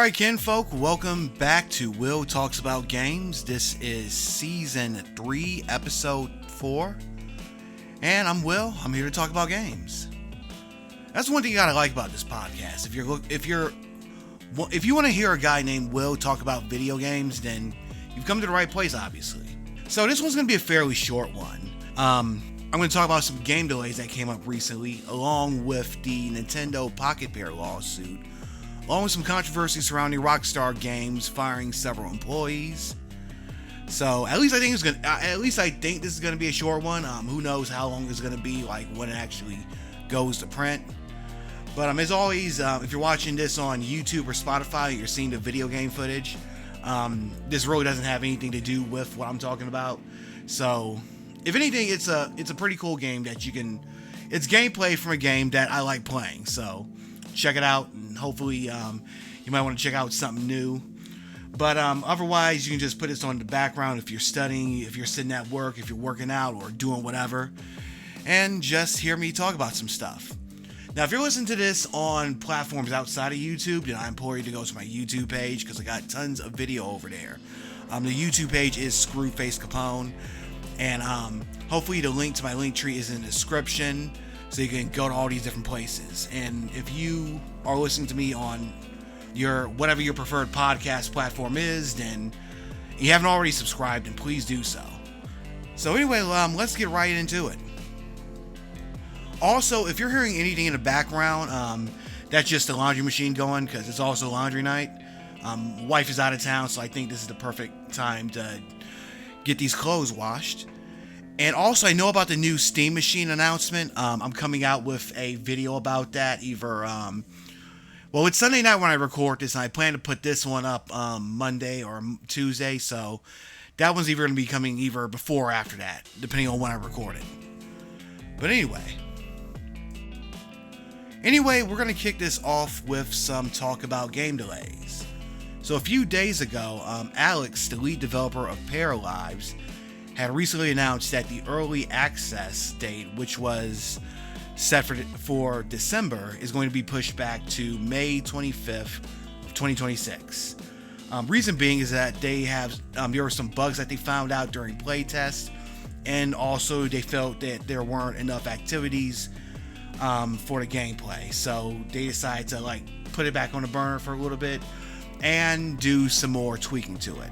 Alright, kinfolk, welcome back to Will Talks About Games. This is Season 3, Episode 4. And I'm Will. I'm here to talk about games. That's one thing you gotta like about this podcast. If you want to hear a guy named Will talk about video games, then you've come to the right place, obviously. So this one's gonna be a fairly short one. I'm gonna talk about some game delays that came up recently, along with the Nintendo Pocketpair lawsuit, along with some controversy surrounding Rockstar Games firing several employees. So at least I think this is gonna be a short one. Who knows how long it's gonna be, like when it actually goes to print. But as always, if you're watching this on YouTube or Spotify, you're seeing the video game footage. This really doesn't have anything to do with what I'm talking about. So if anything, it's a pretty cool game that it's gameplay from a game that I like playing. So check it out, and hopefully you might want to check out something new. But otherwise, you can just put this on the background if you're studying, if you're sitting at work, if you're working out or doing whatever, and just hear me talk about some stuff. Now, if you're listening to this on platforms outside of YouTube, then I implore you to go to my YouTube page, because I got tons of video over there. The YouTube page is Screwface Capone, and hopefully the link to my link tree is in the description, so you can go to all these different places. And if you are listening to me on whatever your preferred podcast platform is, then you haven't already subscribed, then please do so. So anyway, let's get right into it. Also, if you're hearing anything in the background, that's just the laundry machine going, because it's also laundry night. Wife is out of town, so I think this is the perfect time to get these clothes washed. And also, I know about the new Steam Machine announcement. I'm coming out with a video about that either, well, it's Sunday night when I record this, and I plan to put this one up Monday or Tuesday, so that one's either going to be coming either before or after that, depending on when I record it. But Anyway, we're going to kick this off with some talk about game delays. So a few days ago, Alex, the lead developer of Pair Lives, had recently announced that the early access date, which was set for December, is going to be pushed back to May 25th of 2026. Reason being is that they have there were some bugs that they found out during playtest, and also they felt that there weren't enough activities for the gameplay, so they decided to put it back on the burner for a little bit and do some more tweaking to it.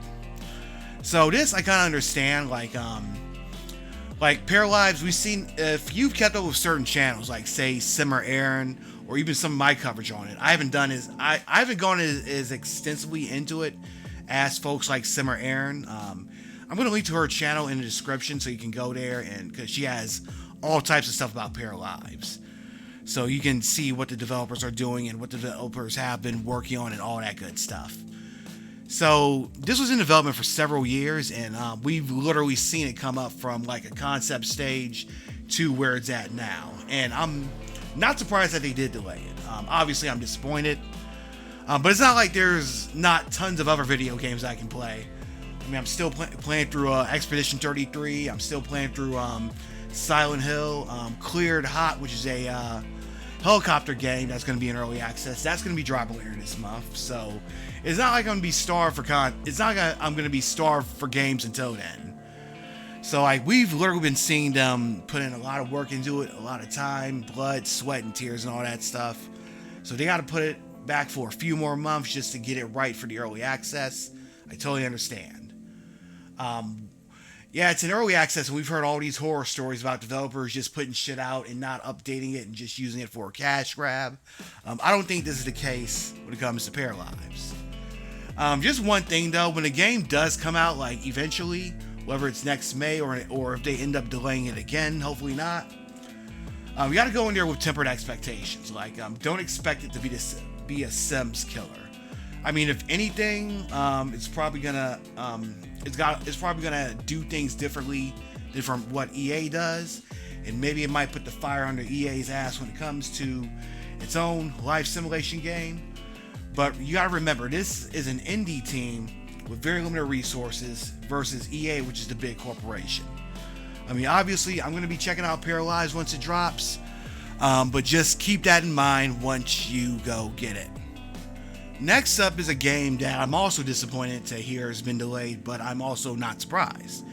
So this I kind of understand, like Pair Lives, we've seen, if you've kept up with certain channels, like say Simmer Aaron, or even some of my coverage on it, I haven't gone as extensively into it as folks like Simmer Aaron. I'm going to link to her channel in the description, so you can go there, and because she has all types of stuff about Pair Lives. So you can see what the developers are doing and what the developers have been working on and all that good stuff. So this was in development for several years, and we've literally seen it come up from like a concept stage to where it's at now. And I'm not surprised that they did delay it. Obviously, I'm disappointed. But it's not like there's not tons of other video games I can play. I mean, I'm still playing through Expedition 33. I'm still playing through Silent Hill, Cleared Hot, which is a helicopter game that's going to be in early access. That's going to be dropping later this month. So it's not like I'm going to be starved for I'm going to be starved for games until then. So we've literally been seeing them put in a lot of work into it, a lot of time, blood, sweat, and tears, and all that stuff. So they got to put it back for a few more months just to get it right for the early access. I totally understand. Yeah, it's in early access, and we've heard all these horror stories about developers just putting shit out and not updating it and just using it for a cash grab. I don't think this is the case when it comes to Pair Lives. Just one thing though, when a game does come out, like eventually, whether it's next May or if they end up delaying it again, hopefully not, you got to go in there with tempered expectations. Don't expect it to be a Sims killer. I mean, if anything, it's probably gonna do things differently than from what EA does, and maybe it might put the fire under EA's ass when it comes to its own life simulation game. But you gotta remember, this is an indie team with very limited resources versus EA, which is the big corporation. I mean, obviously, I'm gonna be checking out Pair Lives once it drops, but just keep that in mind once you go get it. Next up is a game that I'm also disappointed to hear has been delayed, but I'm also not surprised.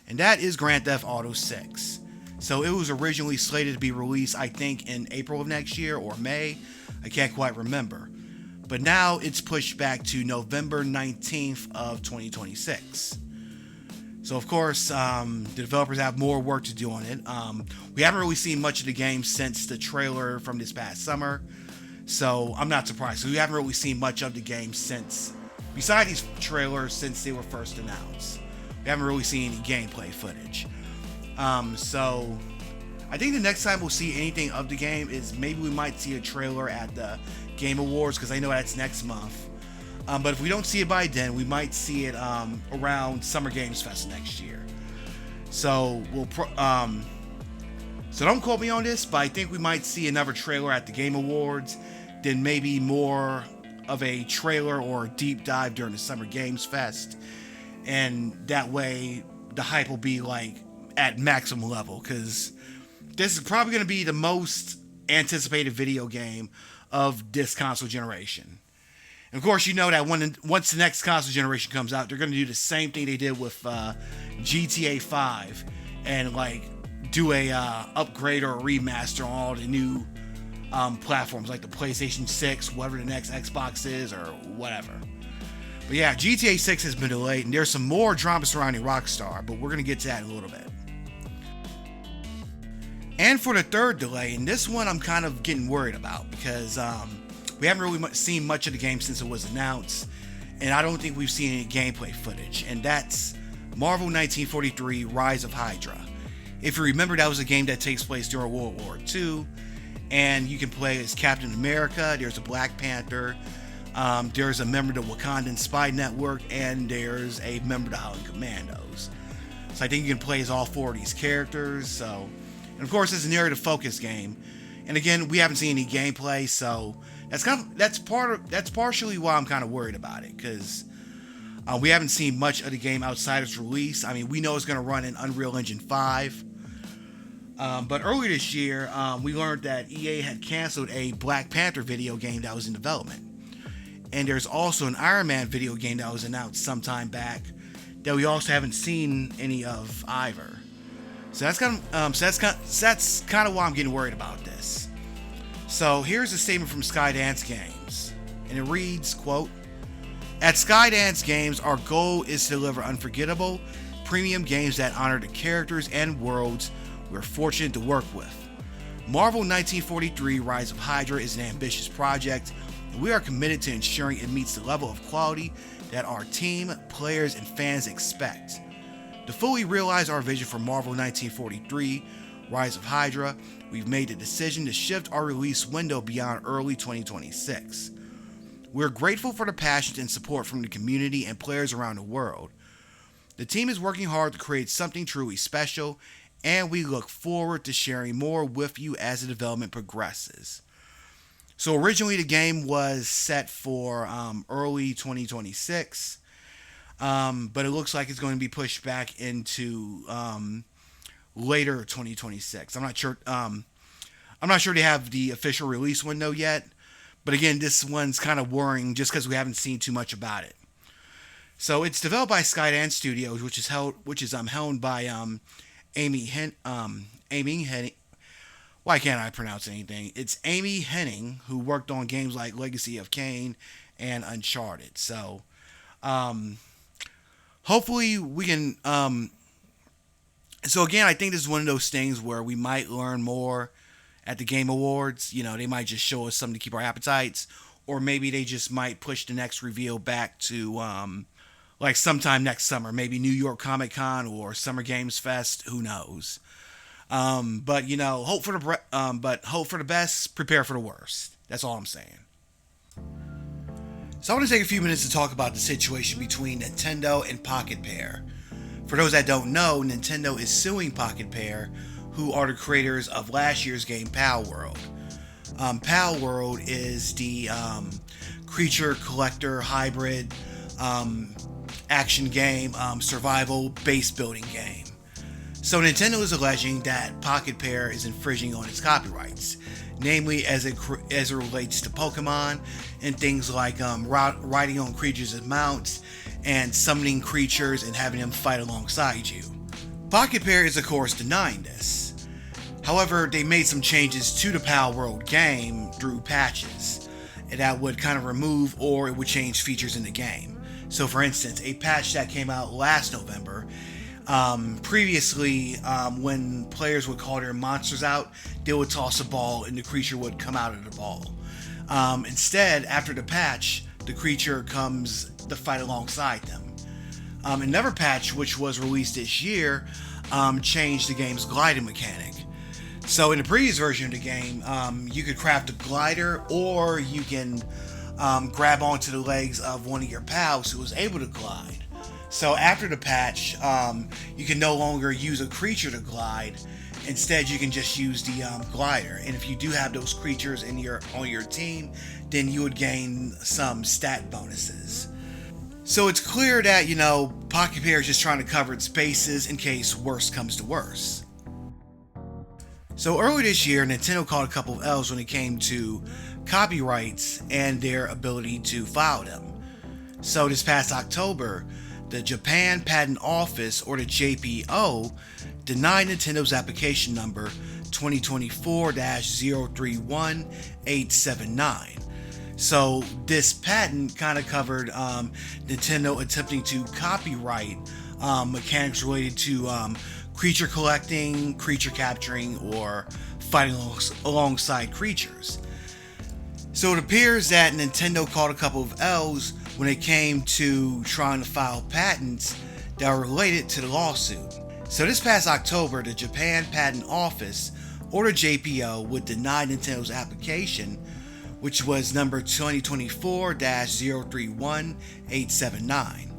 And that is Grand Theft Auto 6. So it was originally slated to be released, I think, in April of next year or May. I can't quite remember. But now it's pushed back to November 19th of 2026. So of course, the developers have more work to do on it. We haven't really seen much of the game since the trailer from this past summer. So I'm not surprised. We haven't really seen much of the game since, besides these trailers, since they were first announced. We haven't really seen any gameplay footage. So I think the next time we'll see anything of the game is maybe we might see a trailer at the Game Awards, because I know that's next month. But if we don't see it by then, we might see it around Summer Games Fest next year. So so don't quote me on this, but I think we might see another trailer at the Game Awards, then maybe more of a trailer or a deep dive during the Summer Games Fest. And that way the hype will be like at maximum level, because this is probably going to be the most anticipated video game of this console generation. And of course, you know that once the next console generation comes out, they're going to do the same thing they did with GTA 5 and like do a upgrade or a remaster on all the new platforms like the PlayStation 6, whatever the next Xbox is, or whatever. But yeah, GTA 6 has been delayed, and there's some more drama surrounding Rockstar, but we're going to get to that in a little bit. And for the third delay, and this one I'm kind of getting worried about, because we haven't really seen much of the game since it was announced, and I don't think we've seen any gameplay footage, and that's Marvel 1943 Rise of Hydra. If you remember, that was a game that takes place during World War II, and you can play as Captain America, there's a Black Panther, there's a member of the Wakandan Spy Network, and there's a member of the Howling Commandos. So I think you can play as all four of these characters. And of course, it's a narrative focused game. And again, we haven't seen any gameplay, so that's partially why I'm kind of worried about it, because we haven't seen much of the game outside its release. I mean, we know it's going to run in Unreal Engine 5. But earlier this year, we learned that EA had canceled a Black Panther video game that was in development. And there's also an Iron Man video game that was announced sometime back that we also haven't seen any of either. So that's kind of why I'm getting worried about this. So here's a statement from Skydance Games, and it reads, quote, "At Skydance Games, our goal is to deliver unforgettable, premium games that honor the characters and worlds we're fortunate to work with. Marvel 1943 Rise of Hydra is an ambitious project, and we are committed to ensuring it meets the level of quality that our team, players, and fans expect. To fully realize our vision for Marvel 1943 Rise of Hydra, we've made the decision to shift our release window beyond early 2026. We're grateful for the passion and support from the community and players around the world. The team is working hard to create something truly special, and we look forward to sharing more with you as the development progresses." So originally the game was set for early 2026, but it looks like it's going to be pushed back into later 2026. I'm not sure they have the official release window yet, but again, this one's kind of worrying just because we haven't seen too much about it. So it's developed by Skydance Studios, which is held by Amy Hennig. Why can't I pronounce anything? It's Amy Hennig, who worked on games like Legacy of Kain and Uncharted. So hopefully we can. So again, I think this is one of those things where we might learn more at the Game Awards. You know, they might just show us something to keep our appetites, or maybe they just might push the next reveal back to like sometime next summer, maybe New York Comic Con or Summer Games Fest. Who knows? But you know, hope for the best, prepare for the worst. That's all I'm saying. So I want to take a few minutes to talk about the situation between Nintendo and Pocketpair. For those that don't know, Nintendo is suing Pocketpair, who are the creators of last year's game Pal World. Pal World is the creature collector hybrid action game, survival base building game. So Nintendo is alleging that Pocketpair is infringing on its copyrights, namely as it relates to Pokemon and things like riding on creatures as mounts and summoning creatures and having them fight alongside you. Pocketpair is of course denying this. However, they made some changes to the Pal World game through patches that would kind of remove or it would change features in the game. So for instance, a patch that came out last November, previously when players would call their monsters out, they would toss a ball and the creature would come out of the ball. Instead, after the patch, the creature comes to fight alongside them. Another patch, which was released this year, changed the game's gliding mechanic. So in the previous version of the game, you could craft a glider, or you can grab onto the legs of one of your pals who was able to glide. So after the patch, you can no longer use a creature to glide. Instead, you can just use the glider. And if you do have those creatures on your team, then you would gain some stat bonuses. So it's clear that, Pocketpair is just trying to cover its bases in case worse comes to worse. So earlier this year, Nintendo caught a couple of L's when it came to copyrights and their ability to file them. So this past October, the Japan Patent Office, or the JPO, denied Nintendo's application number 2024-031879. So this patent kind of covered Nintendo attempting to copyright mechanics related to creature collecting, creature capturing, or fighting alongside creatures. So it appears that Nintendo caught a couple of L's when it came to trying to file patents that were related to the lawsuit. So this past October, the Japan Patent Office, or the JPO, would deny Nintendo's application, which was number 2024-031879.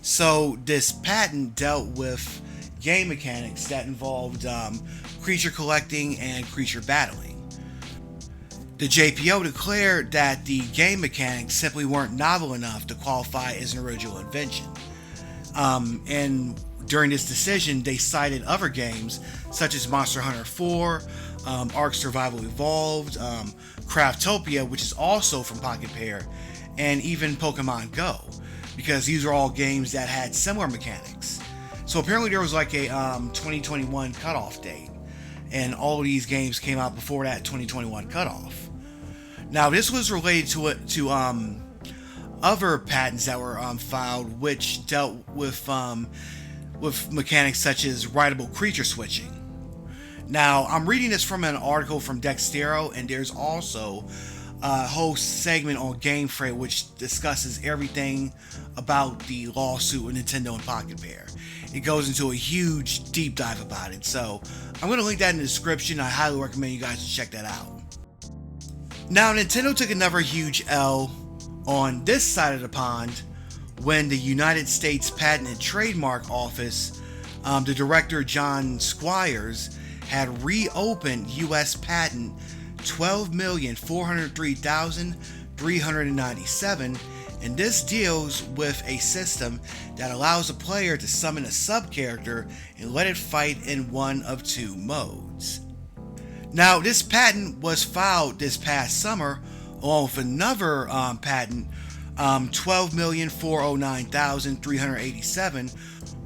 So this patent dealt with game mechanics that involved creature collecting and creature battling. The JPO declared that the game mechanics simply weren't novel enough to qualify as an original invention. And during this decision, they cited other games such as Monster Hunter 4, Ark Survival Evolved, Craftopia, which is also from Pocketpair, and even Pokemon Go, because these are all games that had similar mechanics. So apparently there was like a 2021 cutoff date, and all of these games came out before that 2021 cutoff. Now this was related to other patents that were filed, which dealt with mechanics such as writable creature switching. Now I'm reading this from an article from Dextero, and there's also a whole segment on Game Freight which discusses everything about the lawsuit with Nintendo and Pocketpair. It goes into a huge deep dive about it, so I'm going to link that in the description. I highly recommend you guys to check that out. Now, Nintendo took another huge L on this side of the pond when the United States Patent and Trademark Office, the director John Squires, had reopened U.S. Patent 12,403,397, and this deals with a system that allows a player to summon a sub-character and let it fight in one of two modes. Now, this patent was filed this past summer along with another patent, 12,409,387,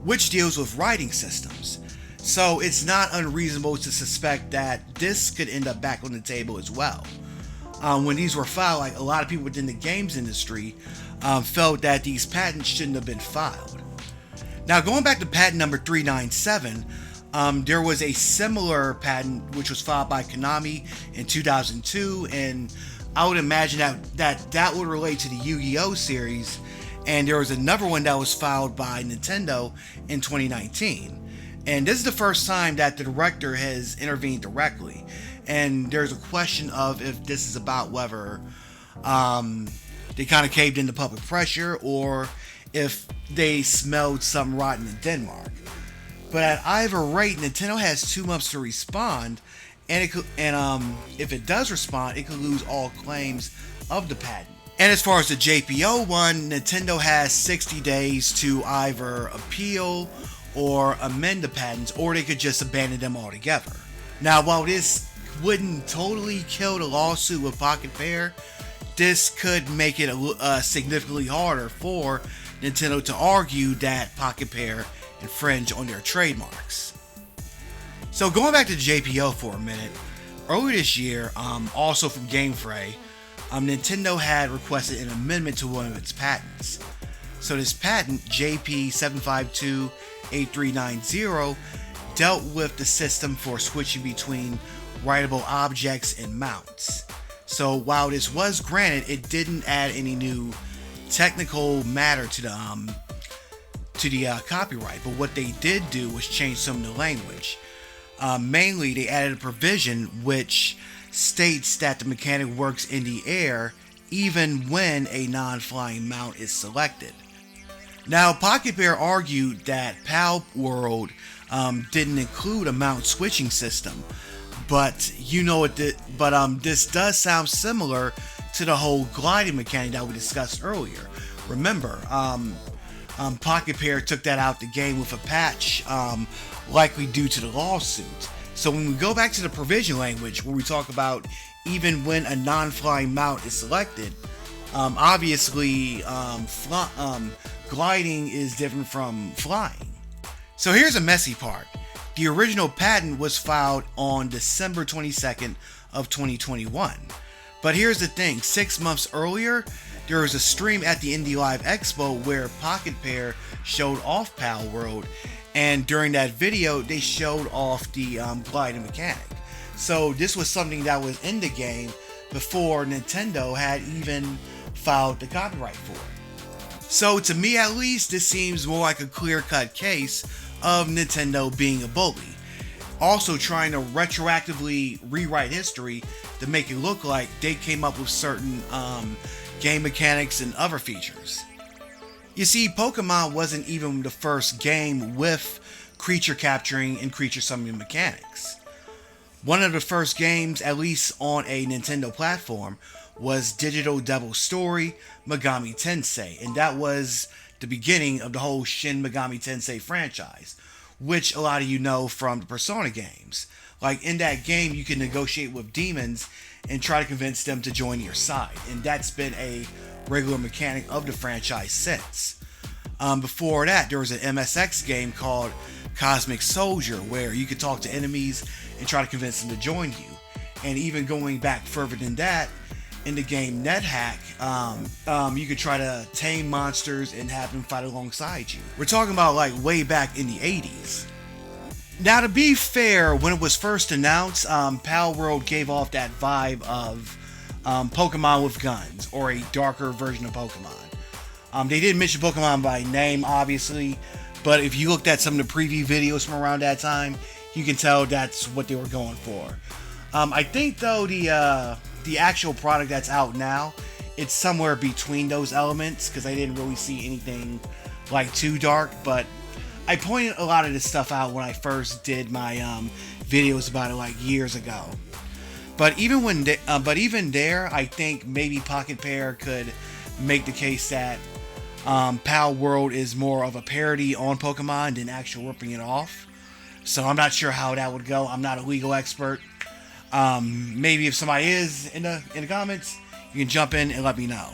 which deals with writing systems. So it's not unreasonable to suspect that this could end up back on the table as well. When these were filed, like a lot of people within the games industry felt that these patents shouldn't have been filed. Now, going back to patent number 397, there was a similar patent which was filed by Konami in 2002, and I would imagine that would relate to the Yu-Gi-Oh series. And there was another one that was filed by Nintendo in 2019. And this is the first time that the director has intervened directly. And there's a question of if this is about whether they kind of caved into public pressure or if they smelled something rotten in Denmark. But at either rate, Nintendo has 2 months to respond, and if it does respond, it could lose all claims of the patent. And as far as the JPO one, Nintendo has 60 days to either appeal or amend the patents, or they could just abandon them altogether. Now, while this wouldn't totally kill the lawsuit with Pocketpair, this could make it significantly harder for Nintendo to argue that Pocketpair infringe on their trademarks. So going back to the JPO for a minute, earlier this year, also from Game Fray, Nintendo had requested an amendment to one of its patents. So this patent, JP7528390, dealt with the system for switching between writable objects and mounts. So while this was granted, it didn't add any new technical matter to the copyright. But what they did do was change some of the language. Mainly, they added a provision which states that the mechanic works in the air even when a non-flying mount is selected. Now, Pocketpair argued that PAL World didn't include a mount switching system, but this does sound similar to the whole gliding mechanic that we discussed earlier. Remember, Pocketpair took that out the game with a patch, likely due to the lawsuit. So when we go back to the provision language, where we talk about even when a non-flying mount is selected, obviously gliding is different from flying. So here's a messy part. The original patent was filed on December 22nd of 2021. But here's the thing, 6 months earlier, there was a stream at the Indie Live Expo where Pocketpair showed off PAL World, and during that video, they showed off the gliding mechanic. So this was something that was in the game before Nintendo had even filed the copyright for it. So to me at least, this seems more like a clear-cut case of Nintendo being a bully. Also trying to retroactively rewrite history to make it look like they came up with certain game mechanics and other features. You see, Pokemon wasn't even the first game with creature capturing and creature summoning mechanics. One of the first games, at least on a Nintendo platform, was Digital Devil Story Megami Tensei, and that was the beginning of the whole Shin Megami Tensei franchise, which a lot of you know from the Persona games. Like in that game, you can negotiate with demons and try to convince them to join your side, and that's been a regular mechanic of the franchise since. Before that, there was an MSX game called Cosmic Soldier, where you could talk to enemies and try to convince them to join you. And even going back further than that, in the game NetHack, you could try to tame monsters and have them fight alongside you. We're talking about like way back in the 80s. Now, to be fair, when it was first announced, PAL World gave off that vibe of Pokemon with guns, or a darker version of Pokemon. They didn't mention Pokemon by name, obviously, but if you looked at some of the preview videos from around that time, you can tell that's what they were going for. I think, though, the actual product that's out now, it's somewhere between those elements, because I didn't really see anything like too dark, but I pointed a lot of this stuff out when I first did my videos about it like years ago. But even there, I think maybe Pocketpair could make the case that PAL World is more of a parody on Pokemon than actual ripping it off. So I'm not sure how that would go. I'm not a legal expert. Maybe if somebody is in the comments, you can jump in and let me know.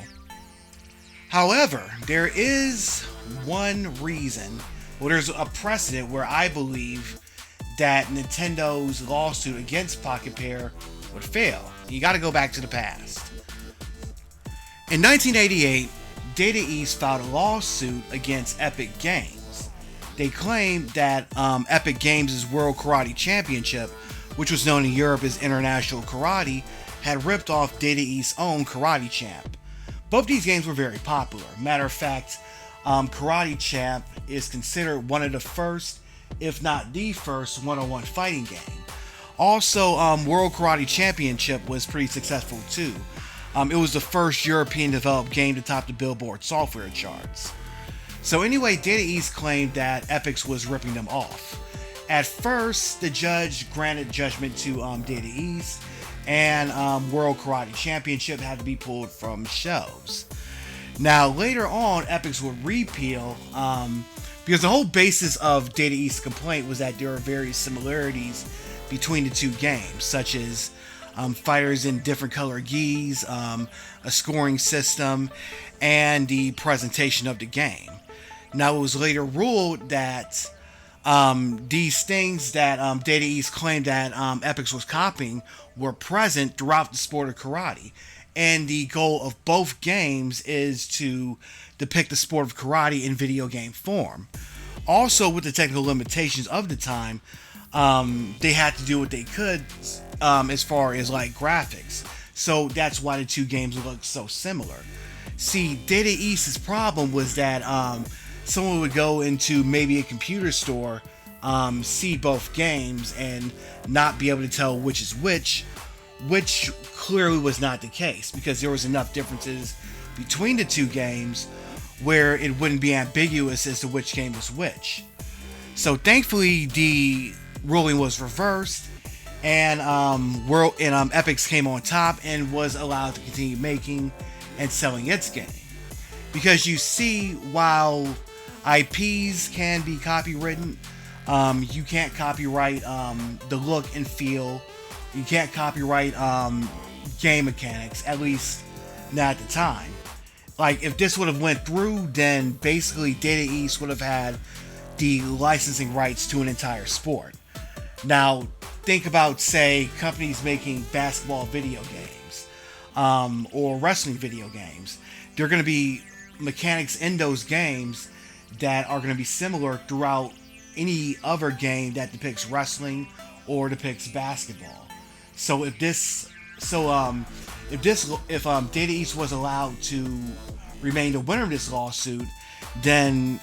However, there is one reason, well, there's a precedent where I believe that Nintendo's lawsuit against Pocketpair would fail. You got to go back to the past. In 1988, Data East filed a lawsuit against Epic Games. They claimed that Epic Games' World Karate Championship, which was known in Europe as International Karate, had ripped off Data East's own Karate Champ. Both these games were very popular. Matter of fact, Karate Champ is considered one of the first, if not the first, one-on-one fighting game. Also, World Karate Championship was pretty successful too. It was the first European-developed game to top the Billboard software charts. So anyway, Data East claimed that Epix was ripping them off. At first, the judge granted judgment to Data East, and World Karate Championship had to be pulled from shelves. Now, later on, Epix would repeal Because the whole basis of Data East's complaint was that there are various similarities between the two games, such as fighters in different color gis, a scoring system, and the presentation of the game. Now, it was later ruled that these things that Data East claimed that Epix was copying were present throughout the sport of karate. And the goal of both games is to depict the sport of karate in video game form. Also, with the technical limitations of the time, they had to do what they could as far as like graphics. So that's why the two games look so similar. See, Data East's problem was that someone would go into maybe a computer store, see both games, and not be able to tell which is which clearly was not the case, because there was enough differences between the two games where it wouldn't be ambiguous as to which game was which. So thankfully the ruling was reversed, and Epix came on top and was allowed to continue making and selling its game. Because you see, while IPs can be copywritten, you can't copyright the look and feel. You can't copyright game mechanics, at least not at the time. Like, if this would have went through, then basically Data East would have had the licensing rights to an entire sport. Now, think about, say, companies making basketball video games or wrestling video games. There are going to be mechanics in those games that are going to be similar throughout any other game that depicts wrestling or depicts basketball. So if Data East was allowed to remain the winner of this lawsuit, then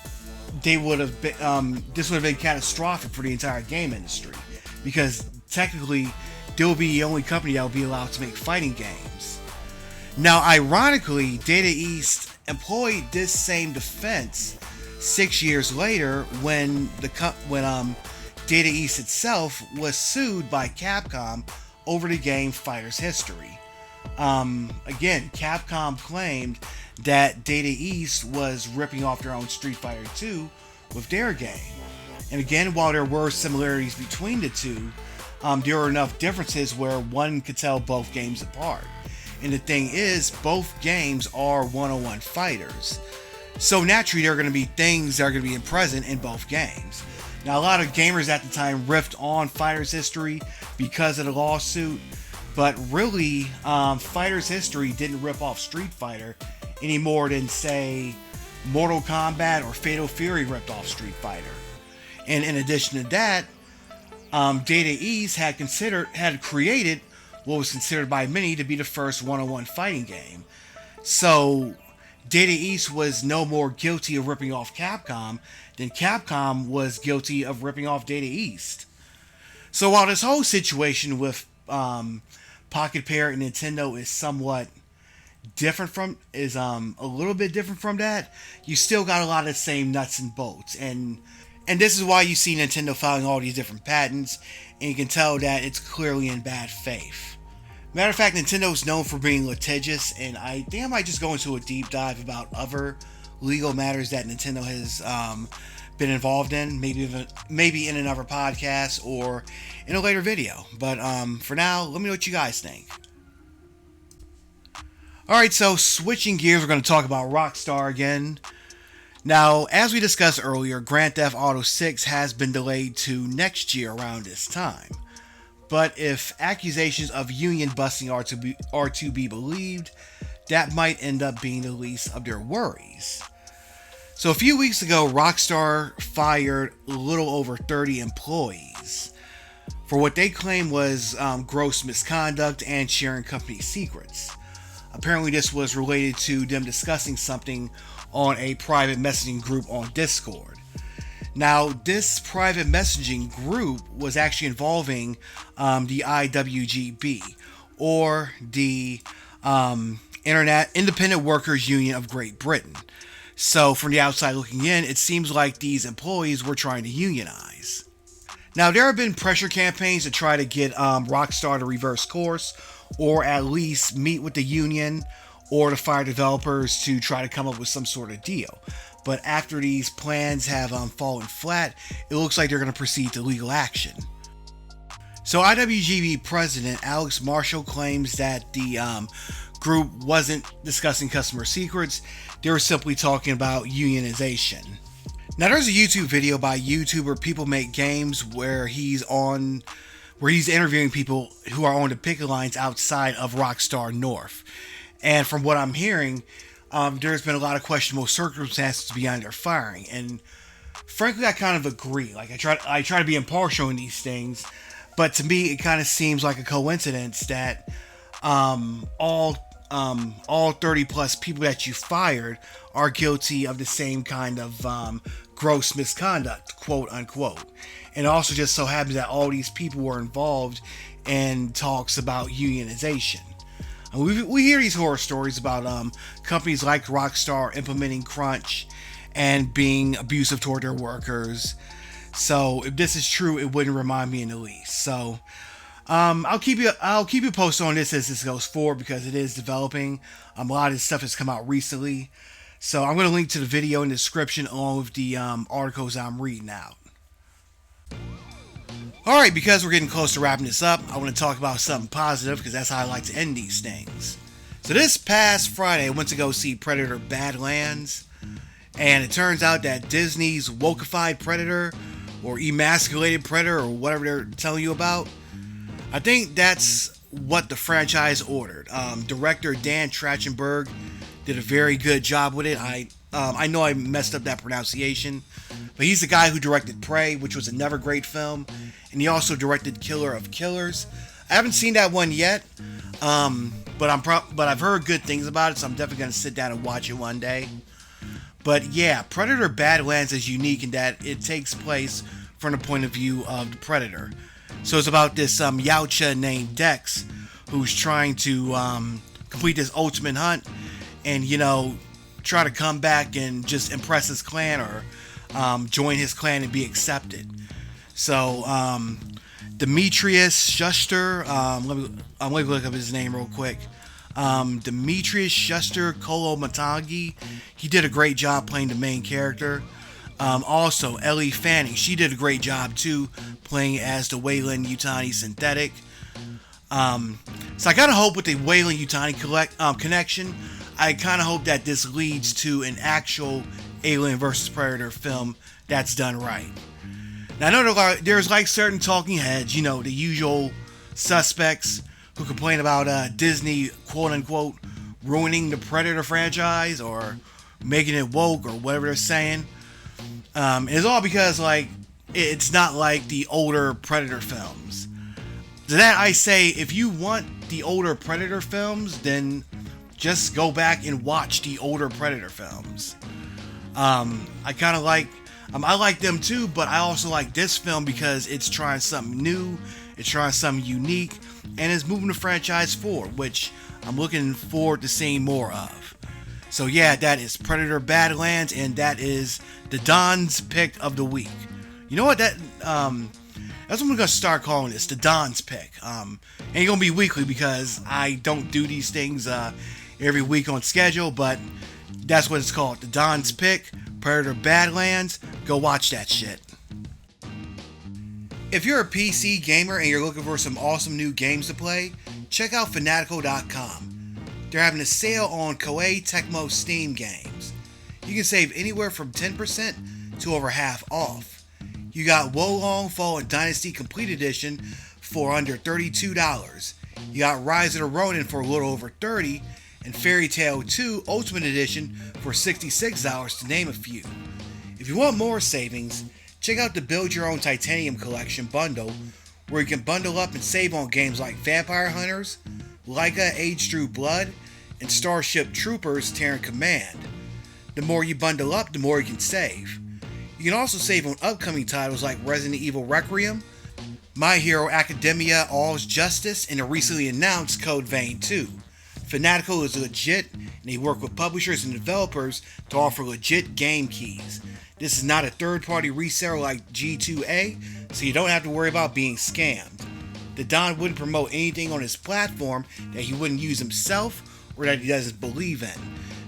they would have been, this would have been catastrophic for the entire game industry, because technically they will be the only company that will be allowed to make fighting games. Now, ironically, Data East employed this same defense 6 years later when Data East itself was sued by Capcom over the game Fighter's History. Again, Capcom claimed that Data East was ripping off their own Street Fighter 2 with their game. And again, while there were similarities between the two, there were enough differences where one could tell both games apart. And the thing is, both games are one-on-one fighters. So naturally, there are going to be things that are going to be present in both games. Now, a lot of gamers at the time riffed on Fighter's History because of the lawsuit, but really, Fighter's History didn't rip off Street Fighter any more than, say, Mortal Kombat or Fatal Fury ripped off Street Fighter. And in addition to that, Data East had created what was considered by many to be the first one-on-one fighting game. So Data East was no more guilty of ripping off Capcom than Capcom was guilty of ripping off Data East. So while this whole situation with Pocketpair and Nintendo is somewhat different from, a little bit different from that, you still got a lot of the same nuts and bolts. And this is why you see Nintendo filing all these different patents, and you can tell that it's clearly in bad faith. Matter of fact, Nintendo is known for being litigious, and I think I might just go into a deep dive about other legal matters that Nintendo has been involved in, maybe in another podcast or in a later video. But for now, let me know what you guys think. Alright, so switching gears, we're going to talk about Rockstar again. Now, as we discussed earlier, Grand Theft Auto 6 has been delayed to next year around this time. But if accusations of union busting are to be believed, that might end up being the least of their worries. So a few weeks ago, Rockstar fired a little over 30 employees for what they claim was gross misconduct and sharing company secrets. Apparently this was related to them discussing something on a private messaging group on Discord. Now, this private messaging group was actually involving the IWGB, or the Internet Independent Workers Union of Great Britain. So, from the outside looking in, it seems like these employees were trying to unionize. Now, there have been pressure campaigns to try to get Rockstar to reverse course, or at least meet with the union or to fire developers to try to come up with some sort of deal. but after these plans have fallen flat, it looks like they're going to proceed to legal action. So IWGP president Alex Marshall claims that the group wasn't discussing customer secrets, they were simply talking about unionization. Now there's a YouTube video by YouTuber People Make Games where he's interviewing people who are on the picket lines outside of Rockstar North. And from what I'm hearing, there's been a lot of questionable circumstances behind their firing. And frankly, I kind of agree. Like I try to be impartial in these things, but to me, it kind of seems like a coincidence that all 30 plus people that you fired are guilty of the same kind of gross misconduct, quote unquote. And also just so happens that all these people were involved in talks about unionization. We hear these horror stories about companies like Rockstar implementing crunch and being abusive toward their workers. So if this is true, it wouldn't remind me in the least. So I'll keep you posted on this as this goes forward because it is developing. A lot of this stuff has come out recently. So I'm going to link to the video in the description along with the articles I'm reading out. Alright, because we're getting close to wrapping this up, I want to talk about something positive because that's how I like to end these things. So this past Friday, I went to go see Predator Badlands, and it turns out that Disney's wokeified Predator, or emasculated Predator, or whatever they're telling you about, I think that's what the franchise ordered. Director Dan Trachtenberg did a very good job with it. I know I messed up that pronunciation, but he's the guy who directed Prey, which was another great film, and he also directed Killer of Killers. I haven't seen that one yet, but I've heard good things about it, so I'm definitely going to sit down and watch it one day. But yeah, Predator Badlands is unique in that it takes place from the point of view of the Predator. So it's about this Yautja named Dex who's trying to complete this ultimate hunt and, try to come back and just impress his clan or join his clan and be accepted. So Demetrius Schuster, let me look up his name real quick. Demetrius Schuster Kolomatagi, he did a great job playing the main character. Also, Ellie Fanning, she did a great job too, playing as the Weyland Yutani synthetic. So I kind of hope with the Weyland Yutani connection, I kind of hope that this leads to an actual Alien vs. Predator film that's done right. Now I know there's like certain talking heads, the usual suspects who complain about Disney, quote unquote, ruining the Predator franchise or making it woke or whatever they're saying. It's all because it's not like the older Predator films. To that I say, if you want the older Predator films, then just go back and watch the older Predator films. I kind of I like them too, but I also like this film because it's trying something new, it's trying something unique, and it's moving the franchise forward, which I'm looking forward to seeing more of. So yeah, that is Predator Badlands, and that is the Don's pick of the week. You know what? That's what I'm gonna start calling this, the Don's pick. And it's gonna be weekly because I don't do these things every week on schedule, but that's what it's called, the Don's pick, Predator Badlands. Go watch that shit. If you're a PC gamer and you're looking for some awesome new games to play, check out Fanatical.com. They're having a sale on Koei Tecmo Steam games. You can save anywhere from 10% to over half off. You got Wolong Fallen Dynasty Complete Edition for under $32. You got Rise of the Ronin for a little over $30, and Fairy Tail 2 Ultimate Edition for $66 to name a few. If you want more savings, check out the Build Your Own Titanium Collection bundle, where you can bundle up and save on games like Vampire Hunters, Leica Age Through Blood, and Starship Troopers Terran Command. The more you bundle up, the more you can save. You can also save on upcoming titles like Resident Evil Requiem, My Hero Academia All's Justice, and the recently announced Code Vein 2. Fanatical is legit, and they work with publishers and developers to offer legit game keys. This is not a third-party reseller like G2A, so you don't have to worry about being scammed. The Don wouldn't promote anything on his platform that he wouldn't use himself or that he doesn't believe in.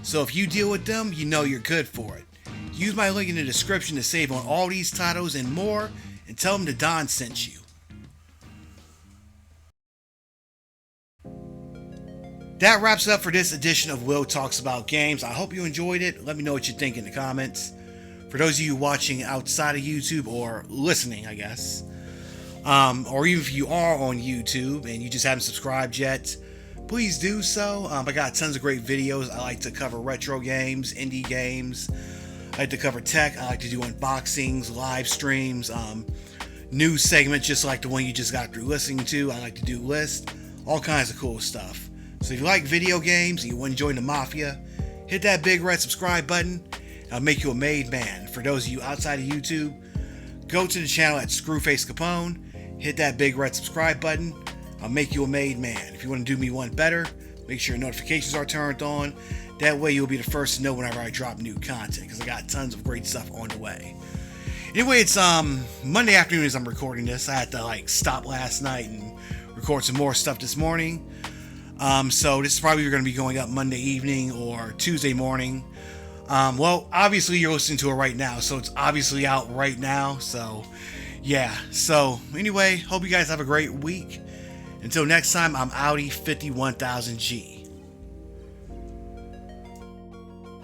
So if you deal with them, you know you're good for it. Use my link in the description to save on all these titles and more, and tell them that Don sent you. That wraps it up for this edition of Will Talks About Games. I hope you enjoyed it. Let me know what you think in the comments. For those of you watching outside of YouTube, or listening, I guess, or even if you are on YouTube and you just haven't subscribed yet, please do so. I got tons of great videos. I like to cover retro games, indie games. I like to cover tech. I like to do unboxings, live streams, news segments just like the one you just got through listening to. I like to do lists, all kinds of cool stuff. So if you like video games and you want to join the Mafia, hit that big red subscribe button. I'll make you a made man. For those of you outside of YouTube, go to the channel at Screwface Capone, hit that big red subscribe button. I'll make you a made man. If you want to do me one better, make sure your notifications are turned on. That way you'll be the first to know whenever I drop new content, because I got tons of great stuff on the way. Anyway, it's Monday afternoon as I'm recording this. I had to stop last night and record some more stuff this morning. So this is probably going to be going up Monday evening or Tuesday morning. Well, obviously you're listening to it right now, so it's obviously out right now. So yeah. So anyway, hope you guys have a great week. Until next time, I'm Audi 51000G.